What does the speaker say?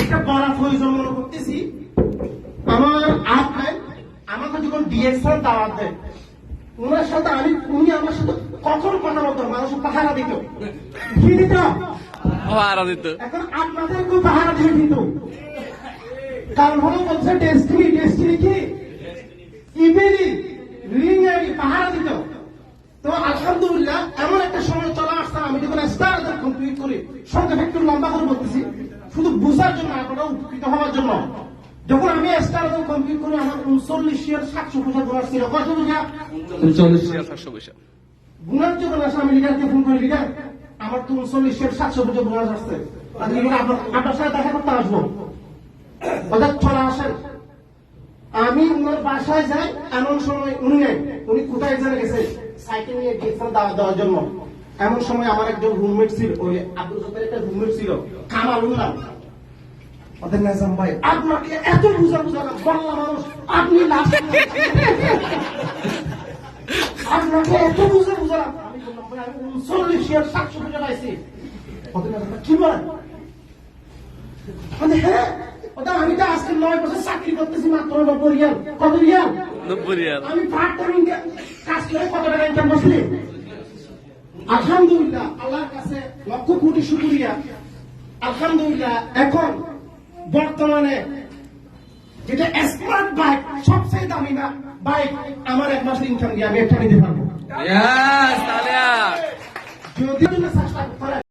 এটা বড় প্রয়োজন মনে করতেছি। আমার আপায় আমাকে যখন ডিএক্সএল দাওয়াত দেয়, ওনার সাথে উনি আমার সাথে কখন কথা বলতো, মানুষ পাহারা দিত, কি দিত, পাহারা দিত। এখন আপনাদেরকেও পাহারা দিয়ে দিত। কারণ হলো বলছে ডেস্টিনি কি ইমেলি রিং আইডি পাহারা দিত। তো আলহামদুলিল্লাহ এমন একটা সময় চলে আসতাম, আমি যখন স্টার কমপ্লিট করি, সংখ্যা একটু লম্বা করে বলতেছি শুধু বুঝার জন্য, আপনারা উপকৃত হওয়ার জন্য। যখন আমি স্টার কমপ্লিট করি, আমার 39,700 পয়সা গুণার ছিল। কত পয়সা? 39,700 পয়সা গুণার জন্য আসে। আমি লিডারকে ফোন করি, লিডার আমার তো 39,700 পয়সা গুণার আসছে, আপনার সাথে দেখা করতে আসবো, ওদের চলে আসেন। আমি ওনার বাসায় যাই, এমন সময় উনি নেই, উনি কোথায় জেনে গেছে সাইকেল নিয়ে গিয়েছেন দাওয়াত দেওয়ার জন্য। এমন সময় আমার একজন রুমমেট ছিল, ওই আব্দুল জব্বারের একটা রুমমেট ছিল, কামালুল নাম। ওদের নাজাম ভাই, আপনাকে এত বুঝালাম, বাংলা মানুষ আপনি আপনাকে এত বুঝালাম, আমি বললাম ভাই আমি 39,700 টাকা পাইছি। ওদের নাজাম ভাই কি বলেন? হ্যাঁ, আমি তো আজকে 9 বছর চাকরি করতেছি, মাত্র 90 রিয়াল। কত রিয়াল? 90 রিয়াল। আমি পার্ট টাইম কাজ করে কত টাকা ইনকাম করছি? আলহামদুলিল্লাহ, আল্লাহর কাছে লক্ষ কোটি শুকরিয়া। আলহামদুলিল্লাহ, এখন বর্তমানে যেটা স্মার্ট বাইক, সবচেয়ে দামি বাইক, আমার 1 মাসের ইনকাম দিয়ে আমি একটা নিতে পারবো। ইয়েস, তালিয়া। যদি চেষ্টা করে